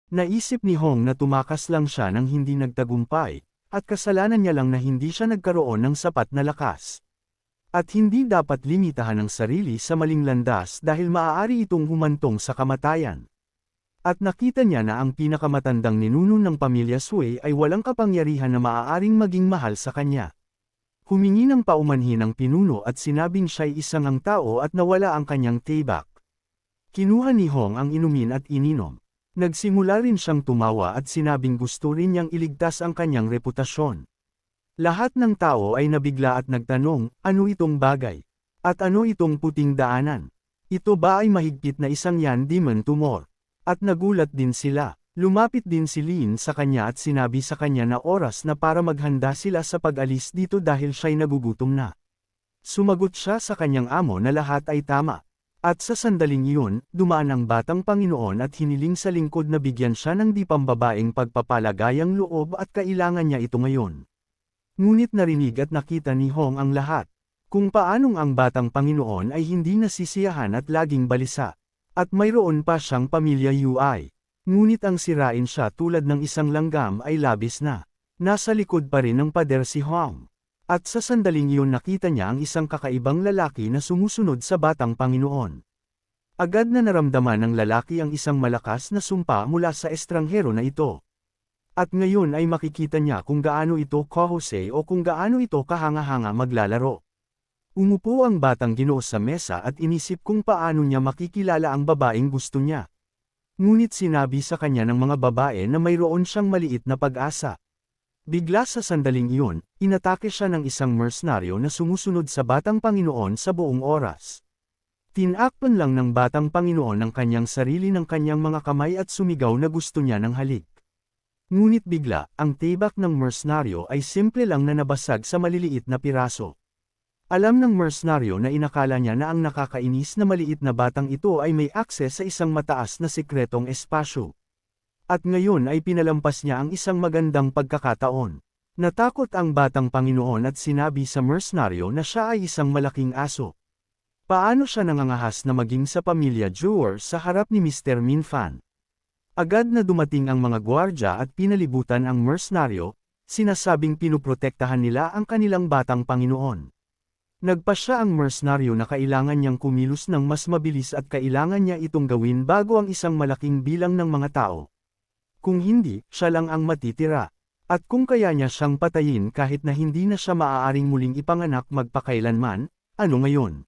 Naisip ni Hong na tumakas lang siya nang hindi nagtagumpay, at kasalanan niya lang na hindi siya nagkaroon ng sapat na lakas. At hindi dapat limitahan ang sarili sa maling landas dahil maaari itong humantong sa kamatayan. At nakita niya na ang pinakamatandang ninuno ng pamilya Sui ay walang kapangyarihan na maaaring maging mahal sa kanya. Humingi ng paumanhin ang pinuno at sinabing siya'y isang ang tao at nawala ang kanyang tibak. Kinuha ni Hong ang inumin at ininom. Nagsimula rin siyang tumawa at sinabing gusto rin niyang iligtas ang kanyang reputasyon. Lahat ng tao ay nabigla at nagtanong, ano itong bagay? At ano itong puting daanan? Ito ba ay mahigpit na isang yan demon tumor? At nagulat din sila. Lumapit din si Lin sa kanya at sinabi sa kanya na oras na para maghanda sila sa pag-alis dito dahil siya'y nagugutom na. Sumagot siya sa kanyang amo na lahat ay tama. At sa sandaling iyon, dumaan ang batang Panginoon at hiniling sa lingkod na bigyan siya ng di pambabaeng pagpapalagayang loob at kailangan niya ito ngayon. Ngunit narinig at nakita ni Hong ang lahat. Kung paanong ang batang Panginoon ay hindi nasisiyahan at laging balisa. At mayroon pa siyang pamilya UI. Ngunit ang sirain siya tulad ng isang langgam ay labis na. Nasa likod pa rin ng pader si Hong. At sa sandaling iyon nakita niya ang isang kakaibang lalaki na sumusunod sa batang Panginoon. Agad na naramdaman ng lalaki ang isang malakas na sumpa mula sa estranghero na ito. At ngayon ay makikita niya kung gaano ito kahusay o kung gaano ito kahanga-hanga maglalaro. Umupo ang batang Ginoo sa mesa at inisip kung paano niya makikilala ang babaeng gusto niya. Ngunit sinabi sa kanya ng mga babae na mayroon siyang maliit na pag-asa. Bigla sa sandaling iyon, inatake siya ng isang mercenaryo na sumusunod sa batang Panginoon sa buong oras. Tinakpan lang ng batang Panginoon ang kanyang sarili ng kanyang mga kamay at sumigaw na gusto niya ng halik. Ngunit bigla, ang tibak ng mercenaryo ay simple lang na nabasag sa maliliit na piraso. Alam ng mercenaryo na inakala niya na ang nakakainis na maliit na batang ito ay may akses sa isang mataas na sikretong espasyo. At ngayon ay pinalampas niya ang isang magandang pagkakataon. Natakot ang batang Panginoon at sinabi sa mercenaryo na siya ay isang malaking aso. Paano siya nangangahas na maging sa pamilya Jewel sa harap ni Mr. Minfan? Agad na dumating ang mga gwardya at pinalibutan ang mercenaryo, sinasabing pinuprotektahan nila ang kanilang batang Panginoon. Nagpasya ang mercenaryo na kailangan niyang kumilos ng mas mabilis at kailangan niya itong gawin bago ang isang malaking bilang ng mga tao. Kung hindi, siya lang ang matitira. At kung kaya niya siyang patayin kahit na hindi na siya maaaring muling ipanganak magpakailanman, ano ngayon?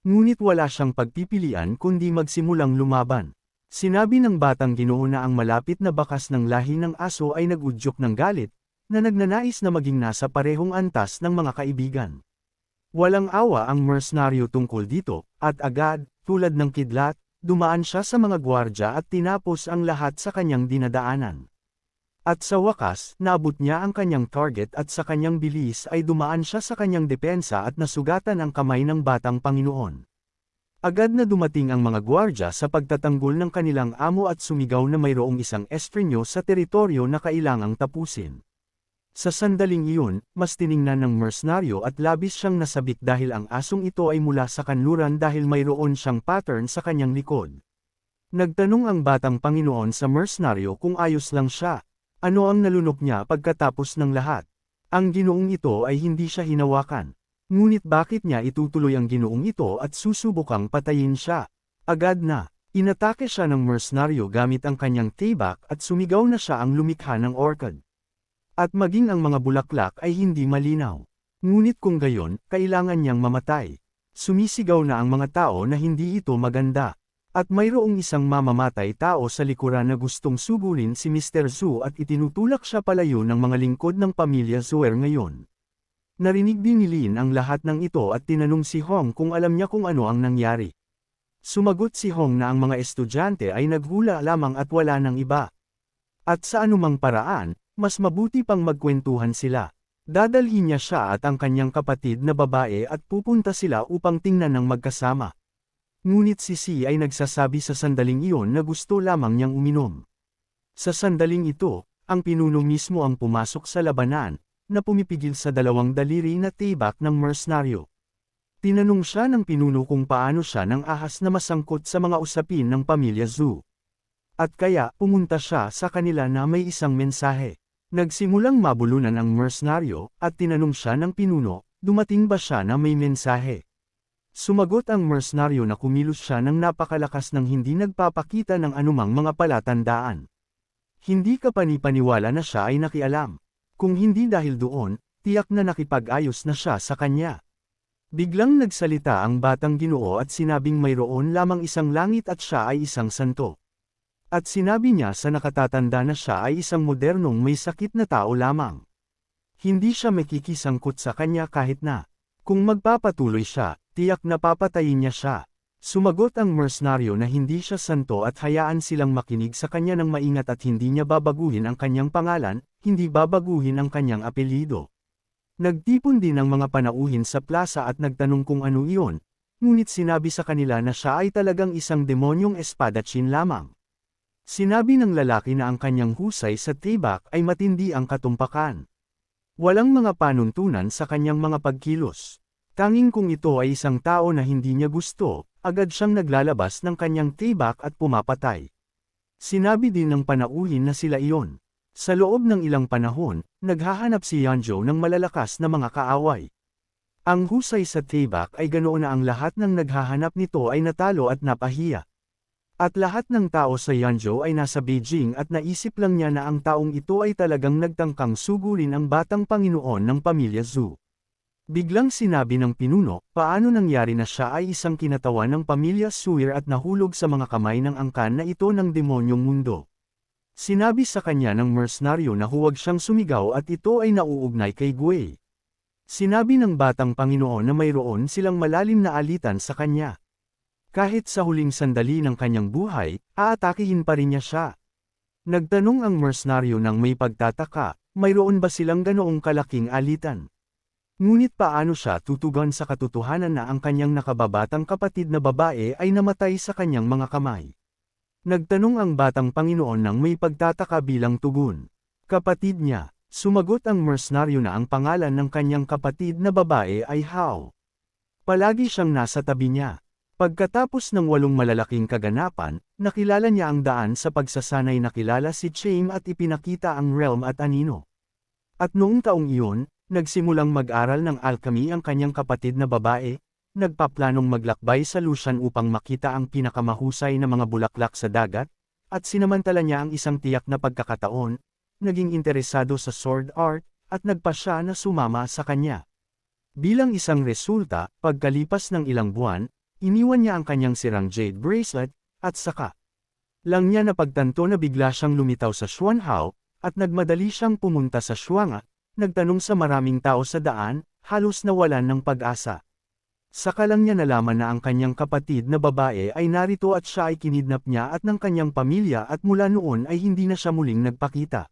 Ngunit wala siyang pagpipilian kundi magsimulang lumaban. Sinabi ng batang Ginoo na ang malapit na bakas ng lahi ng aso ay nagudyok ng galit, na nagnanais na maging nasa parehong antas ng mga kaibigan. Walang awa ang mercenaryo tungkol dito, at agad, tulad ng kidlat, dumaan siya sa mga gwardya at tinapos ang lahat sa kanyang dinadaanan. At sa wakas, naabot niya ang kanyang target at sa kanyang bilis ay dumaan siya sa kanyang depensa at nasugatan ang kamay ng batang Panginoon. Agad na dumating ang mga gwardya sa pagtatanggol ng kanilang amo at sumigaw na mayroong isang estrenyo sa teritoryo na kailangang tapusin. Sa sandaling iyon, mas tiningnan ng mercenaryo at labis siyang nasabik dahil ang asong ito ay mula sa kanluran dahil mayroon siyang pattern sa kanyang likod. Nagtanong ang batang Panginoon sa mercenaryo kung ayos lang siya. Ano ang nalunok niya pagkatapos ng lahat? Ang ginoong ito ay hindi siya hinawakan. Ngunit bakit niya itutuloy ang ginoong ito at susubukang patayin siya? Agad na, inatake siya ng mercenaryo gamit ang kanyang tibak at sumigaw na siya ang lumikha ng orchid. At maging ang mga bulaklak ay hindi malinaw. Ngunit kung gayon, kailangan niyang mamatay. Sumisigaw na ang mga tao na hindi ito maganda. At mayroong isang mamamatay tao sa likuran na gustong sugulin si Mr. Zhu at itinutulak siya palayo ng mga lingkod ng pamilya Zuer ngayon. Narinig din ni Lin ang lahat ng ito at tinanong si Hong kung alam niya kung ano ang nangyari. Sumagot si Hong na ang mga estudyante ay naghula lamang at wala ng iba. At sa anumang paraan, mas mabuti pang magkwentuhan sila. Dadalhin niya siya at ang kanyang kapatid na babae at pupunta sila upang tingnan ng magkasama. Ngunit si Si ay nagsasabi sa sandaling iyon na gusto lamang niyang uminom. Sa sandaling ito, ang pinuno mismo ang pumasok sa labanan, na pumipigil sa dalawang daliri na tibak ng mercenaryo. Tinanong siya ng pinuno kung paano siya nang ahas na masangkot sa mga usapin ng pamilya Zhu. At kaya, pumunta siya sa kanila na may isang mensahe. Nagsimulang mabulunan ang mercenaryo, at tinanong siya ng pinuno, dumating ba siya na may mensahe? Sumagot ang mercenaryo na kumilos siya ng napakalakas ng hindi nagpapakita ng anumang mga palatandaan. Hindi ka panipaniwala na siya ay nakialam. Kung hindi dahil doon, tiyak na nakipag-ayos na siya sa kanya. Biglang nagsalita ang batang Ginoo at sinabing mayroon lamang isang langit at siya ay isang santo. At sinabi niya sa nakatatanda na siya ay isang modernong may sakit na tao lamang. Hindi siya makikisangkot sa kanya kahit na. Kung magpapatuloy siya, tiyak na papatayin niya siya. Sumagot ang mercenaryo na hindi siya santo at hayaan silang makinig sa kanya ng maingat at hindi niya babaguhin ang kanyang pangalan, hindi babaguhin ang kanyang apelyido. Nagtipon din ang mga panauhin sa plaza at nagtanong kung ano iyon, ngunit sinabi sa kanila na siya ay talagang isang demonyong espadachim lamang. Sinabi ng lalaki na ang kanyang husay sa tibak ay matindi ang katumpakan. Walang mga panuntunan sa kanyang mga pagkilos. Tanging kung ito ay isang tao na hindi niya gusto, agad siyang naglalabas ng kanyang tibak at pumapatay. Sinabi din ng panauhin na sila iyon. Sa loob ng ilang panahon, naghahanap si Yanjo ng malalakas na mga kaaway. Ang husay sa tibak ay ganoon na ang lahat ng naghahanap nito ay natalo at napahiya. At lahat ng tao sa Yanzhou ay nasa Beijing at naisip lang niya na ang taong ito ay talagang nagtangkang sugulin ang batang Panginoon ng pamilya Zhu. Biglang sinabi ng pinuno, paano nangyari na siya ay isang kinatawan ng pamilya Suir at nahulog sa mga kamay ng angkan na ito ng demonyong mundo. Sinabi sa kanya ng mercenaryo na huwag siyang sumigaw at ito ay nauugnay kay Gui. Sinabi ng batang Panginoon na mayroon silang malalim na alitan sa kanya. Kahit sa huling sandali ng kanyang buhay, aatakihin pa rin niya siya. Nagtanong ang mercenaryo ng may pagtataka, mayroon ba silang ganoong kalaking alitan? Ngunit paano siya tutugon sa katotohanan na ang kanyang nakababatang kapatid na babae ay namatay sa kanyang mga kamay? Nagtanong ang batang Panginoon ng may pagtataka bilang tugon. Kapatid niya, sumagot ang mercenaryo na ang pangalan ng kanyang kapatid na babae ay Hao. Palagi siyang nasa tabi niya. Pagkatapos ng 8 malalaking kaganapan, nakilala niya ang daan sa pagsasanay na kilala si Chaim at ipinakita ang realm at anino. At noong taong iyon, nagsimulang mag-aral ng alchemy ang kanyang kapatid na babae, nagpaplanong maglakbay sa Lushan upang makita ang pinakamahusay na mga bulaklak sa dagat, at sinamantala niya ang isang tiyak na pagkakataon, naging interesado sa sword art, at nagpa siya na sumama sa kanya. Bilang isang resulta, pagkalipas ng ilang buwan, iniwan niya ang kanyang sirang jade bracelet, at saka lang niya napagtanto na bigla siyang lumitaw sa Xuanhao, at nagmadali siyang pumunta sa Xuanga, nagtanong sa maraming tao sa daan, halos nawalan ng pag-asa. Saka lang niya nalaman na ang kanyang kapatid na babae ay narito at siya ay kinidnap niya at ng kanyang pamilya at mula noon ay hindi na siya muling nagpakita.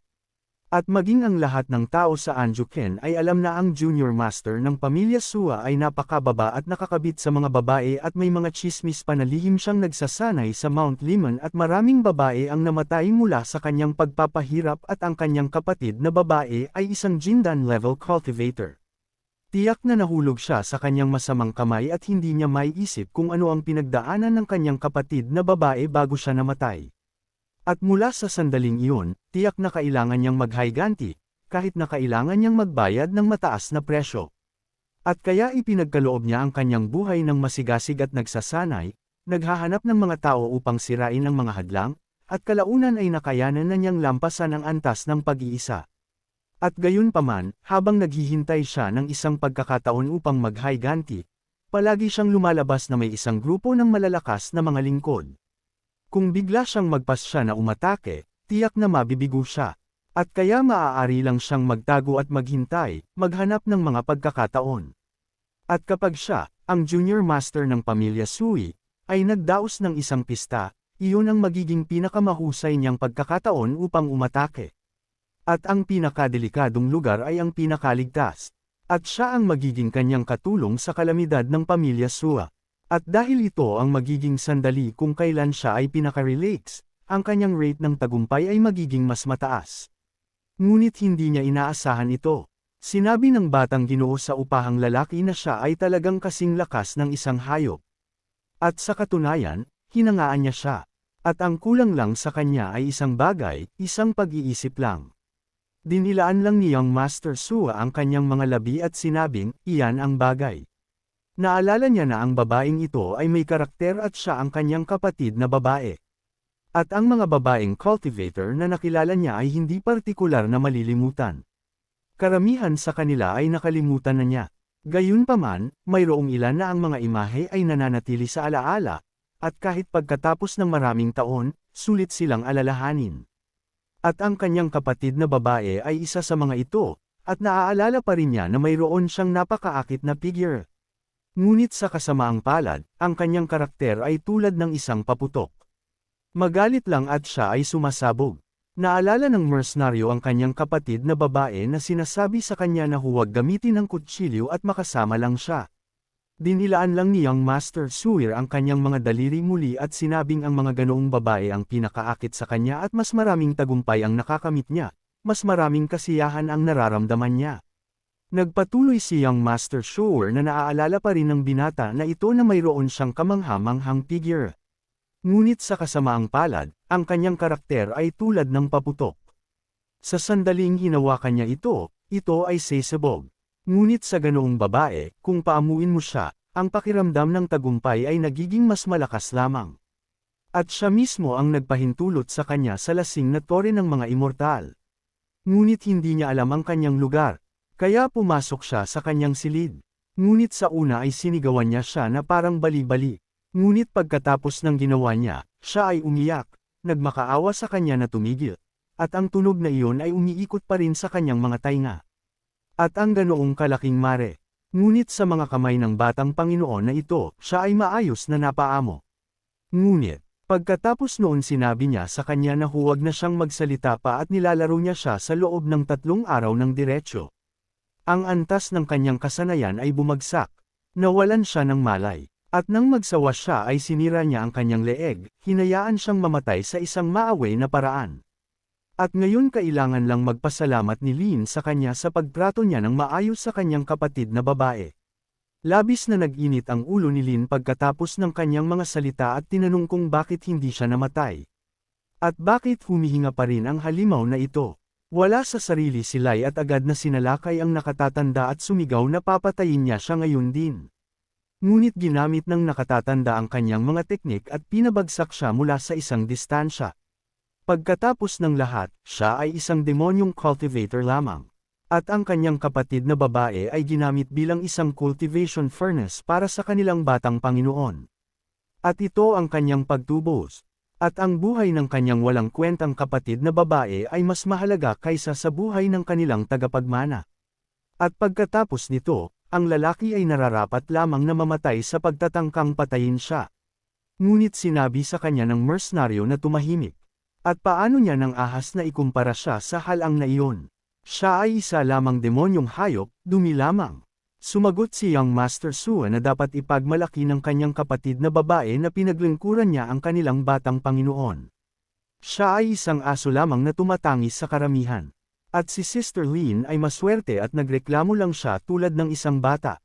At maging ang lahat ng tao sa Anjuken ay alam na ang junior master ng pamilya Sua ay napakababa at nakakabit sa mga babae at may mga chismis pa na lihim siyang nagsasanay sa Mount Liman at maraming babae ang namatay mula sa kanyang pagpapahirap at ang kanyang kapatid na babae ay isang Jindan-level cultivator. Tiyak na nahulog siya sa kanyang masamang kamay at hindi niya maiisip kung ano ang pinagdaanan ng kanyang kapatid na babae bago siya namatay. At mula sa sandaling iyon, tiyak na kailangan niyang maghayganti, kahit na kailangan niyang magbayad ng mataas na presyo. At kaya ipinagkaloob niya ang kanyang buhay ng masigasig at nagsasanay, naghahanap ng mga tao upang sirain ang mga hadlang, at kalaunan ay nakayanan na niyang lampasan ang antas ng pag-iisa. At gayunpaman, habang naghihintay siya ng isang pagkakataon upang maghayganti, palagi siyang lumalabas na may isang grupo ng malalakas na mga lingkod. Kung bigla siyang magpasya na umatake, tiyak na mabibigo siya. At kaya maaari lang siyang magtago at maghintay, maghanap ng mga pagkakataon. At kapag siya, ang junior master ng pamilya Sui, ay nagdaos ng isang pista, iyon ang magiging pinakamahusay niyang pagkakataon upang umatake. At ang pinakadelikadong lugar ay ang pinakaligtas. At siya ang magiging kanyang katulong sa kalamidad ng pamilya Sua. At dahil ito ang magiging sandali kung kailan siya ay pinaka-relax, ang kanyang rate ng tagumpay ay magiging mas mataas. Ngunit hindi niya inaasahan ito. Sinabi ng batang Ginoo sa upahang lalaki na siya ay talagang kasing lakas ng isang hayop. At sa katunayan, hinangaan niya siya. At ang kulang lang sa kanya ay isang bagay, isang pag-iisip lang. Dinilaan lang ni Young Master Sua ang kanyang mga labi at sinabing, iyan ang bagay. Naalala niya na ang babaeng ito ay may karakter at siya ang kanyang kapatid na babae. At ang mga babaeng cultivator na nakilala niya ay hindi partikular na malilimutan. Karamihan sa kanila ay nakalimutan na niya. Gayunpaman, mayroong ilan na ang mga imahe ay nananatili sa alaala, at kahit pagkatapos ng maraming taon, sulit silang alalahanin. At ang kanyang kapatid na babae ay isa sa mga ito, at naaalala pa rin niya na mayroon siyang napakaakit na figure. Ngunit sa kasamaang palad, ang kanyang karakter ay tulad ng isang paputok. Magalit lang at siya ay sumasabog. Naalala ng mercenaryo ang kanyang kapatid na babae na sinasabi sa kanya na huwag gamitin ang kutsilyo at makasama lang siya. Dinilaan lang ni Young Master Suir ang kanyang mga daliri muli at sinabing ang mga ganoong babae ang pinakaakit sa kanya at mas maraming tagumpay ang nakakamit niya, mas maraming kasiyahan ang nararamdaman niya. Nagpatuloy si Young Master Suir na naaalala pa rin ng binata na ito na mayroon siyang kamangha-manghang figure. Ngunit sa kasamaang palad, ang kanyang karakter ay tulad ng paputok. Sa sandaling hinawakan niya ito ay sesabog. Ngunit sa ganoong babae, kung paamuin mo siya, ang pakiramdam ng tagumpay ay nagiging mas malakas lamang. At siya mismo ang nagpahintulot sa kanya sa lasing na tore ng mga immortal. Ngunit hindi niya alam ang kanyang lugar, kaya pumasok siya sa kanyang silid. Ngunit sa una ay sinigawan niya siya na parang bali-bali. Ngunit pagkatapos ng ginawa niya, siya ay umiyak, nagmakaawa sa kanya na tumigil, at ang tunog na iyon ay umiikot pa rin sa kanyang mga tainga. At ang ganoong kalaking mare. Ngunit sa mga kamay ng batang Panginoon na ito, siya ay maayos na napaamo. Ngunit, pagkatapos noon sinabi niya sa kanya na huwag na siyang magsalita pa at nilalaro niya siya sa loob ng 3 araw ng diretsyo. Ang antas ng kanyang kasanayan ay bumagsak. Nawalan siya ng malay. At nang magsawa siya ay sinira niya ang kanyang leeg, hinayaan siyang mamatay sa isang maaway na paraan. At ngayon kailangan lang magpasalamat ni Lin sa kanya sa pagtrato niya ng maayos sa kanyang kapatid na babae. Labis na nag-init ang ulo ni Lin pagkatapos ng kanyang mga salita at tinanong kung bakit hindi siya namatay. At bakit humihinga pa rin ang halimaw na ito. Wala sa sarili si Lai at agad na sinalakay ang nakatatanda at sumigaw na papatayin niya siya ngayon din. Ngunit ginamit ng nakatatanda ang kanyang mga teknik at pinabagsak siya mula sa isang distansya. Pagkatapos ng lahat, siya ay isang demonyong cultivator lamang. At ang kanyang kapatid na babae ay ginamit bilang isang cultivation furnace para sa kanilang batang Panginoon. At ito ang kanyang pagtubos. At ang buhay ng kanyang walang kwentang kapatid na babae ay mas mahalaga kaysa sa buhay ng kanilang tagapagmana. At pagkatapos nito, ang lalaki ay nararapat lamang na mamatay sa pagtatangkang patayin siya. Ngunit sinabi sa kanya ng mercenaryo na tumahimik. At paano niya nang ahas na ikumpara siya sa halang na iyon? Siya ay isa lamang demonyong hayop, dumi lamang. Sumagot si Young Master Sua na dapat ipagmalaki ng kanyang kapatid na babae na pinaglingkuran niya ang kanilang batang Panginoon. Siya ay isang aso lamang na tumatangis sa karamihan. At si Sister Lin ay maswerte at nagreklamo lang siya tulad ng isang bata.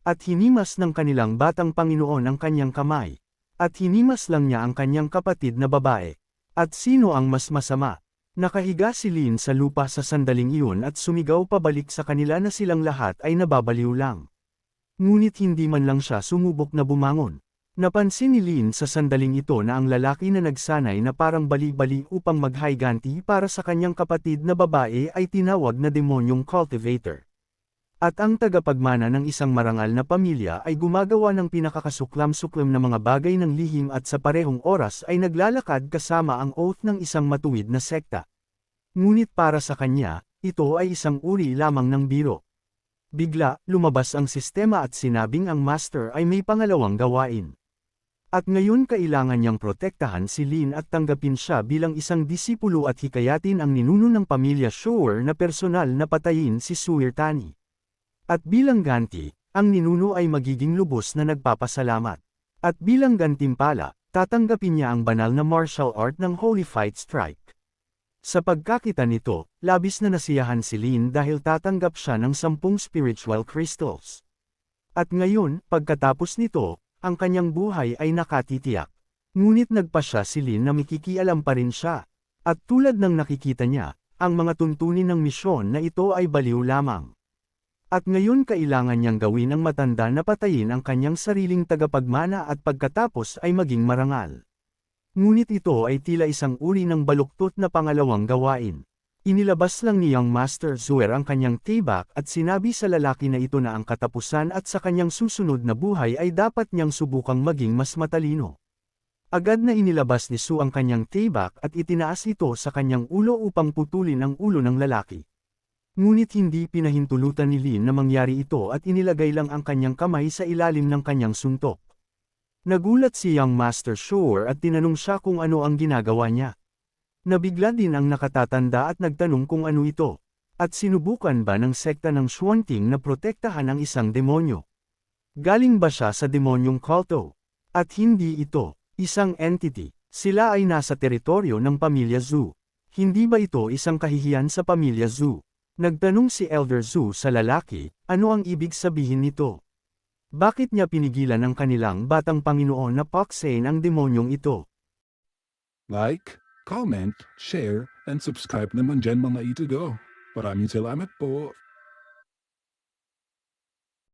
At hinimas ng kanilang batang Panginoon ang kanyang kamay. At hinimas lang niya ang kanyang kapatid na babae. At sino ang mas masama? Nakahiga si Lin sa lupa sa sandaling iyon at sumigaw pabalik sa kanila na silang lahat ay nababaliw lang. Ngunit hindi man lang siya sumubok na bumangon. Napansin ni Lin sa sandaling ito na ang lalaki na nagsanay na parang bali-bali upang maghayganti para sa kanyang kapatid na babae ay tinawag na demonyong cultivator. At ang tagapagmana ng isang marangal na pamilya ay gumagawa ng pinakakasuklam-suklam na mga bagay ng lihim at sa parehong oras ay naglalakad kasama ang oath ng isang matuwid na sekta. Ngunit para sa kanya, ito ay isang uri lamang ng biro. Bigla, lumabas ang sistema at sinabing ang master ay may pangalawang gawain. At ngayon kailangan niyang protektahan si Lin at tanggapin siya bilang isang disipulo at hikayatin ang ninuno ng pamilya Shower na personal na patayin si Suir Tani. At bilang ganti, ang ninuno ay magiging lubos na nagpapasalamat. At bilang gantimpala, tatanggapin niya ang banal na martial art ng Holy Fight Strike. Sa pagkakita nito, labis na nasiyahan si Lin dahil tatanggap siya ng 10 spiritual crystals. At ngayon, pagkatapos nito, ang kanyang buhay ay nakatitiyak. Ngunit nagpasya si Lin na mikikialam pa rin siya. At tulad ng nakikita niya, ang mga tuntunin ng misyon na ito ay baliw lamang. At ngayon kailangan niyang gawin ang matanda na patayin ang kanyang sariling tagapagmana at pagkatapos ay maging marangal. Ngunit ito ay tila isang uri ng baluktot na pangalawang gawain. Inilabas lang ni Young Master Zuer ang kanyang tibak at sinabi sa lalaki na ito na ang katapusan at sa kanyang susunod na buhay ay dapat niyang subukang maging mas matalino. Agad na inilabas ni Su ang kanyang tibak at itinaas ito sa kanyang ulo upang putulin ang ulo ng lalaki. Ngunit hindi pinahintulutan ni Lin na mangyari ito at inilagay lang ang kanyang kamay sa ilalim ng kanyang suntok. Nagulat si Young Master Sure at tinanong siya kung ano ang ginagawa niya. Nabigla din ang nakatatanda at nagtanong kung ano ito. At sinubukan ba ng sekta ng Xuanting na protektahan ang isang demonyo? Galing ba siya sa demonyong kulto? At hindi ito isang entity. Sila ay nasa teritoryo ng pamilya Zhu. Hindi ba ito isang kahihiyan sa pamilya Zhu? Nagtanong si Elder Zhu sa lalaki, ano ang ibig sabihin nito? Bakit niya pinigilan ang kanilang batang Panginoon na paksain ang demonyong ito? Like, comment, share, and subscribe naman dyan mga ito go. Maraming salamat po.